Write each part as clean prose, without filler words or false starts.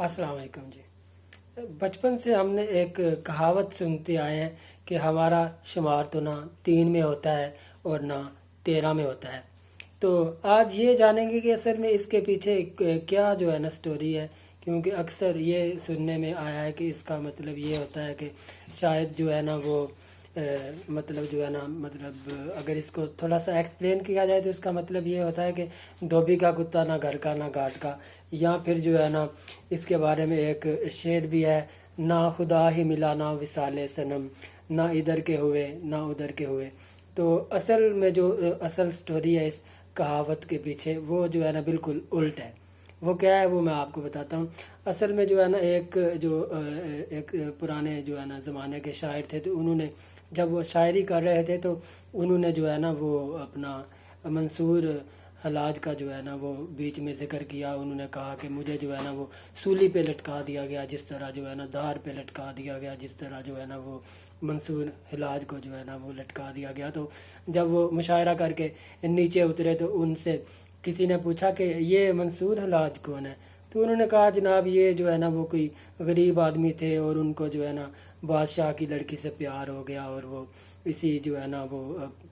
अस्सलाम वालेकुम जी। बचपन से हमने एक कहावत सुनते आए हैं कि हमारा शुमार तो ना 3 में होता है और ना 13 में होता है। तो आज ये जानेंगे कि असल में इसके पीछे क्या जो है ना स्टोरी है, क्योंकि अक्सर ये सुनने में आया है कि इसका मतलब ये होता है कि शायद जो है ना वो मतलब जो है ना मतलब अगर इसको थोड़ा सा एक्सप्लेन किया जाए तो इसका मतलब ये होता है कि धोबी का कुत्ता ना घर का ना घाट का, या फिर जो है ना इसके बारे में एक शेर भी है, ना खुदा ही मिला ना विसाले सनम, ना इधर के हुए ना उधर के हुए। तो असल में जो असल स्टोरी है इस कहावत के पीछे वो जो है ना बिल्कुल उल्ट है। वो क्या है वो मैं आपको बताता हूँ। असल में जो है ना एक पुराने जो है ना ज़माने के शायर थे, तो उन्होंने जब वो शायरी कर रहे थे तो उन्होंने जो है ना वो अपना मंसूर हलाज का जो है ना वो बीच में जिक्र किया। उन्होंने कहा कि मुझे जो है ना वो सूली पे लटका दिया गया, जिस तरह जो है ना धार पे लटका दिया गया, जिस तरह जो है ना वो मंसूर हिलाज को जो है ना वो लटका दिया गया। तो जब वो मुशायरा करके नीचे उतरे तो उनसे किसी ने पूछा कि ये मंसूर हिलाज कौन है। तो उन्होंने कहा जनाब ये जो है ना वो कोई गरीब आदमी थे और उनको जो है ना बादशाह की लड़की से प्यार हो गया और वो इसी जो है ना वो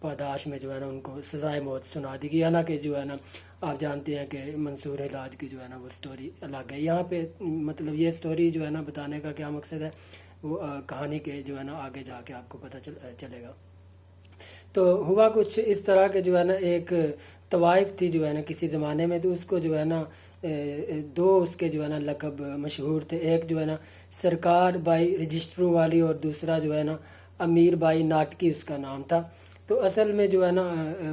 पादाश में जो है ना उनको सजाए मौत सुना दी गई। हालांकि जो है ना आप जानते हैं कि मंसूर हिलाज की जो है ना वो स्टोरी अलग है। यहाँ पे मतलब ये स्टोरी जो है ना बताने का क्या मकसद है वो कहानी के जो है ना आगे जाके आपको पता चलेगा। तो हुआ कुछ इस तरह के जो है ना एक तवाइफ थी जो है ना किसी ज़माने में, तो उसको जो है ना दो उसके जो है ना लक़ब मशहूर थे। एक जो है ना सरकार बाई रजिस्टरों वाली और दूसरा जो है ना अमीर बाई नाटकी उसका नाम था। तो असल में जो है ना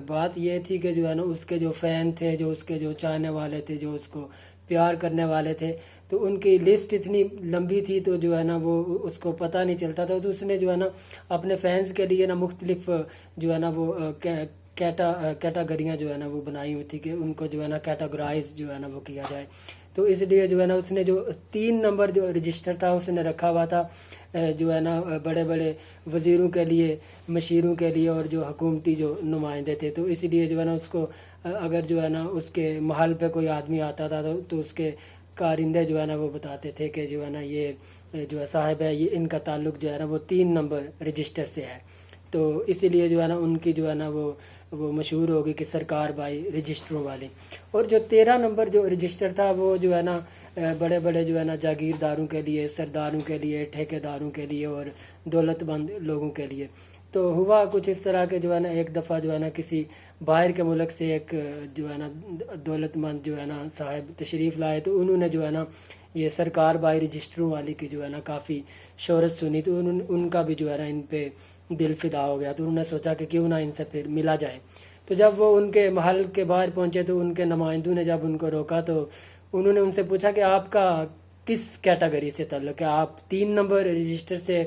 बात ये थी कि जो है ना उसके जो फ़ैन थे, जो उसके जो चाहने वाले थे, जो उसको प्यार करने वाले थे, तो उनकी लिस्ट इतनी लंबी थी तो जो है ना वो उसको पता नहीं चलता था। तो उसने जो है ना अपने फैंस के लिए ना मुख्तलिफ जो है ना वो कैटागरियाँ जो है ना वो बनाई हुई थी कि उनको जो है ना कैटागराइज जो है ना वो किया जाए। तो इसलिए जो है ना उसने जो 3 नंबर जो रजिस्टर था उसने रखा हुआ था जो है ना बड़े बड़े वज़ीरों के लिए, मशीरों के लिए और जो हुकूमती जो नुमाइंदे थे। तो इसलिए जो है ना उसको अगर जो है ना उसके महल पे कोई आदमी आता था तो उसके कारिंदे जो है ना वो बताते थे कि जो है ना ये जो है साहब है, ये इनका ताल्लुक जो है ना वो 3 नंबर रजिस्टर से है। तो इसीलिए जो है ना उनकी जो है ना वो मशहूर होगी कि सरकार बाई रजिस्टरों वाली। और जो 13 नंबर जो रजिस्टर था वो जो है ना बड़े बड़े जो है ना जागीरदारों के लिए, सरदारों के लिए, ठेकेदारों के लिए और दौलतमंद लोगों के लिए। तो हुआ कुछ इस तरह के जो है ना एक दफ़ा जो है ना किसी बाहर के मुल्क से एक जो है ना दौलतमंद जो है ना साहब तशरीफ़ लाए। तो उन्होंने जो है ना ये सरकार बाई रजिस्टरों वाली की जो है ना काफ़ी शोहरत सुनी। तो उनका भी जो है ना इन पे दिल फिदा हो गया। तो उन्होंने सोचा कि क्यों ना इनसे फिर मिला जाए। तो जब वो उनके महल के बाहर पहुंचे तो उनके नुमाइंदों ने जब उनको रोका तो उन्होंने उनसे पूछा कि आपका किस कैटेगरी से ताल्लुक़ है, आप 3 नंबर रजिस्टर से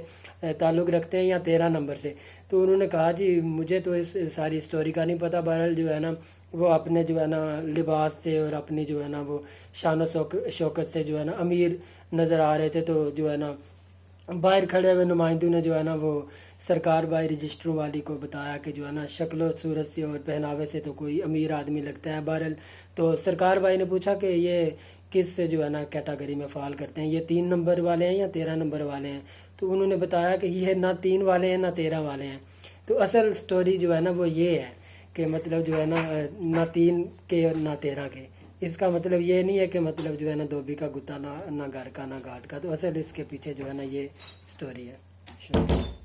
ताल्लुक़ रखते हैं या 13 नंबर से। तो उन्होंने कहा जी मुझे तो इस सारी स्टोरी का नहीं पता, बहरहाल जो है ना वो अपने जो है ना लिबास से और अपनी जो है ना वो शान शौकत से जो है ना अमीर नज़र आ रहे थे। तो जो है ना बाहर खड़े हुए नुमाइंदों ने जो है ना वो सरकार बाई रजिस्टरों वाली को बताया कि जो है ना शक्ल सूरत से और पहनावे से तो कोई अमीर आदमी लगता है। बहरहाल तो सरकार बाई ने पूछा कि ये किस से जो है ना कैटेगरी में फ़ाल करते हैं, ये 3 नंबर वाले हैं या 13 नंबर वाले हैं। तो उन्होंने बताया कि ये ना 3 वाले हैं ना 13 वाले हैं। तो असल स्टोरी जो है ना वो ये है कि मतलब जो है ना 3 के और ना 13 के। इसका मतलब ये नहीं है कि मतलब जो है ना धोबी का कुत्ता ना घर का ना घाट का। तो असल इसके पीछे जो है ना ये स्टोरी है। शुक्रिया।